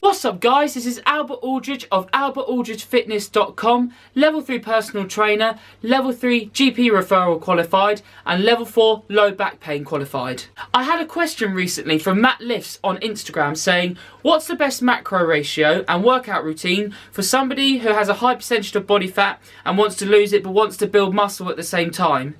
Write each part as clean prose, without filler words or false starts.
What's up guys, this is Albert Aldridge of albertaldridgefitness.com, level 3 personal trainer, level 3 GP referral qualified and level 4 low back pain qualified. I had a question recently from Matt Lifts on Instagram saying, what's the best macro ratio and workout routine for somebody who has a high percentage of body fat and wants to lose it but wants to build muscle at the same time?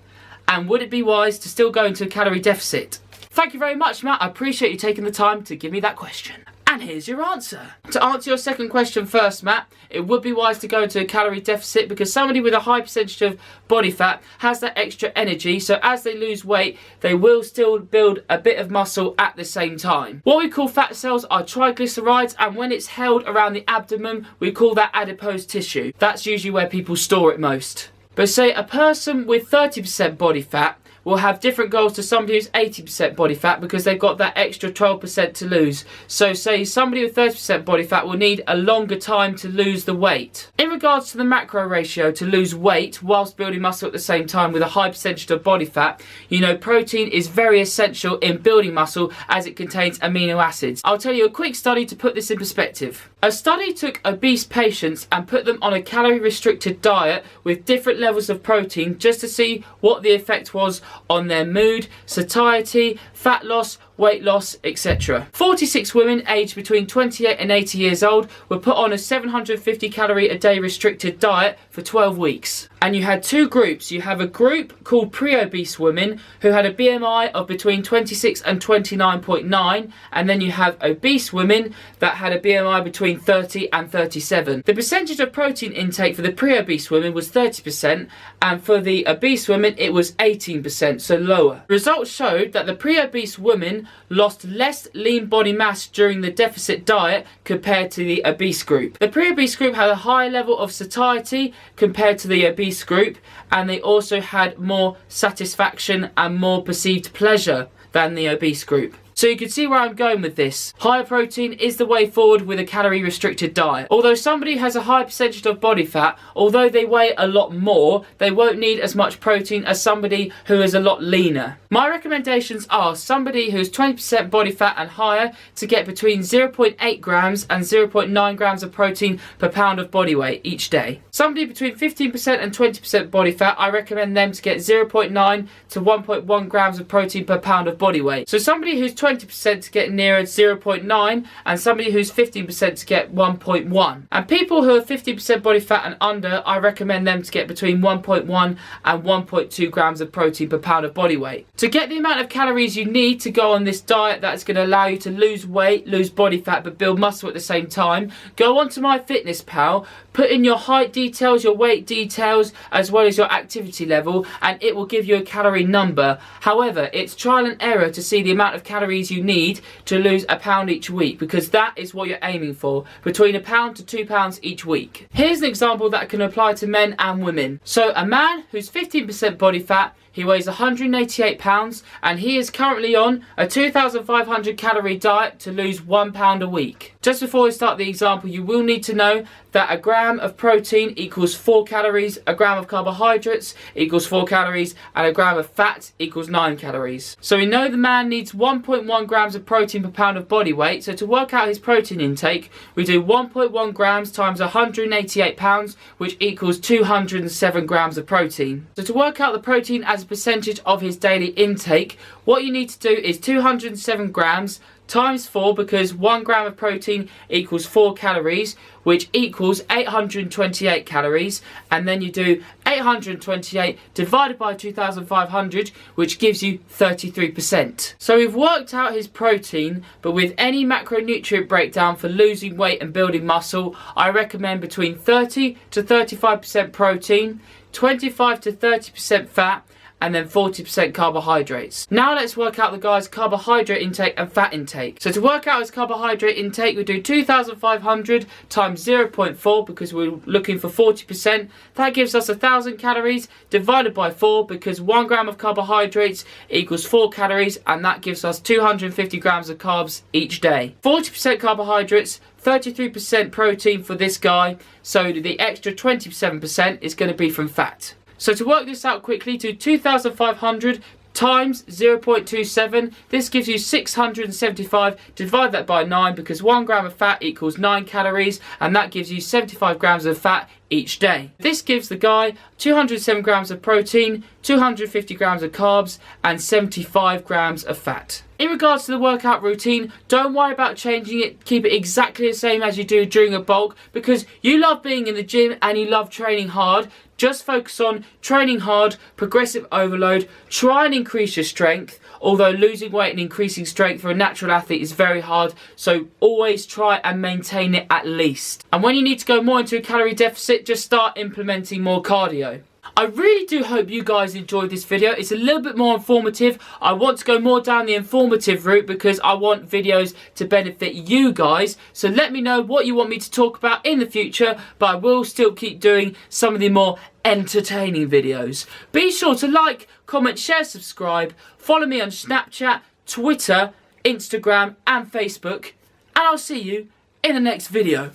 And would it be wise to still go into a calorie deficit? Thank you very much, Matt. I appreciate you taking the time to give me that question. And here's your answer. To answer your second question first, Matt, it would be wise to go into a calorie deficit because somebody with a high percentage of body fat has that extra energy, so as they lose weight, they will still build a bit of muscle at the same time. What we call fat cells are triglycerides, and when it's held around the abdomen, we call that adipose tissue. That's usually where people store it most. But say a person with 30% body fat will have different goals to somebody who's 80% body fat because they've got that extra 12% to lose. So say somebody with 30% body fat will need a longer time to lose the weight. In regards to the macro ratio to lose weight whilst building muscle at the same time with a high percentage of body fat, you know, protein is very essential in building muscle as it contains amino acids. I'll tell you a quick study to put this in perspective. A study took obese patients and put them on a calorie restricted diet with different levels of protein just to see what the effect was on their mood, satiety, fat loss, weight loss, etc. 46 women aged between 28 and 80 years old were put on a 750 calorie a day restricted diet for 12 weeks. And you had two groups. You have a group called pre-obese women who had a BMI of between 26 and 29.9, and then you have obese women that had a BMI between 30 and 37. The percentage of protein intake for the pre-obese women was 30%, and for the obese women it was 18%, so lower. Results showed that the pre-obese women lost less lean body mass during the deficit diet compared to the obese group. The pre-obese group had a higher level of satiety compared to the obese group, and they also had more satisfaction and more perceived pleasure than the obese group. So you can see where I'm going with this. Higher protein is the way forward with a calorie restricted diet. Although somebody has a high percentage of body fat, although they weigh a lot more, they won't need as much protein as somebody who is a lot leaner. My recommendations are somebody who's 20% body fat and higher to get between 0.8 grams and 0.9 grams of protein per pound of body weight each day. Somebody between 15% and 20% body fat, I recommend them to get 0.9 to 1.1 grams of protein per pound of body weight. So somebody who's 20% to get nearer 0.9 and somebody who's 15% to get 1.1. And people who are 50% body fat and under, I recommend them to get between 1.1 and 1.2 grams of protein per pound of body weight. To get the amount of calories you need to go on this diet that's going to allow you to lose weight, lose body fat but build muscle at the same time, go onto MyFitnessPal, put in your height details, your weight details as well as your activity level, and it will give you a calorie number. However, it's trial and error to see the amount of calories you need to lose a pound each week, because that is what you're aiming for, between £1 to £2 each week. Here's an example that can apply to men and women. So a man who's 15% body fat, he weighs 188 pounds and he is currently on a 2,500 calorie diet to lose £1 a week. Just before we start the example, you will need to know that a gram of protein equals 4 calories, a gram of carbohydrates equals 4 calories, and a gram of fat equals 9 calories. So we know the man needs 1.1 grams of protein per pound of body weight. So to work out his protein intake, we do 1.1 grams times 188 pounds, which equals 207 grams of protein. So to work out the protein as a percentage of his daily intake, what you need to do is 207 grams times 4, because 1 gram of protein equals 4 calories, which equals 828 calories, and then you do 828 divided by 2,500, which gives you 33%. So we've worked out his protein, but with any macronutrient breakdown for losing weight and building muscle, I recommend between 30 to 35% protein, 25 to 30% fat, and then 40% carbohydrates. Now let's work out the guy's carbohydrate intake and fat intake. So to work out his carbohydrate intake, we do 2,500 times 0.4 because we're looking for 40%. That gives us 1,000 calories divided by 4, because 1 gram of carbohydrates equals 4 calories, and that gives us 250 grams of carbs each day. 40% carbohydrates, 33% protein for this guy, so the extra 27% is going to be from fat. So to work this out quickly, do 2,500 times 0.27, this gives you 675. Divide that by 9 because 1 gram of fat equals 9 calories, and that gives you 75 grams of fat each day. This gives the guy 207 grams of protein, 250 grams of carbs, and 75 grams of fat. In regards to the workout routine, don't worry about changing it. Keep it exactly the same as you do during a bulk, because you love being in the gym and you love training hard. Just focus on training hard, progressive overload, try and increase your strength, although losing weight and increasing strength for a natural athlete is very hard, so always try and maintain it at least. And when you need to go more into a calorie deficit, just start implementing more cardio. I really do hope you guys enjoyed this video. It's a little bit more informative. I want to go more down the informative route because I want videos to benefit you guys. So let me know what you want me to talk about in the future, but I will still keep doing some of the more entertaining videos. Be sure to like, comment, share, subscribe. Follow me on Snapchat, Twitter, Instagram and Facebook. And I'll see you in the next video.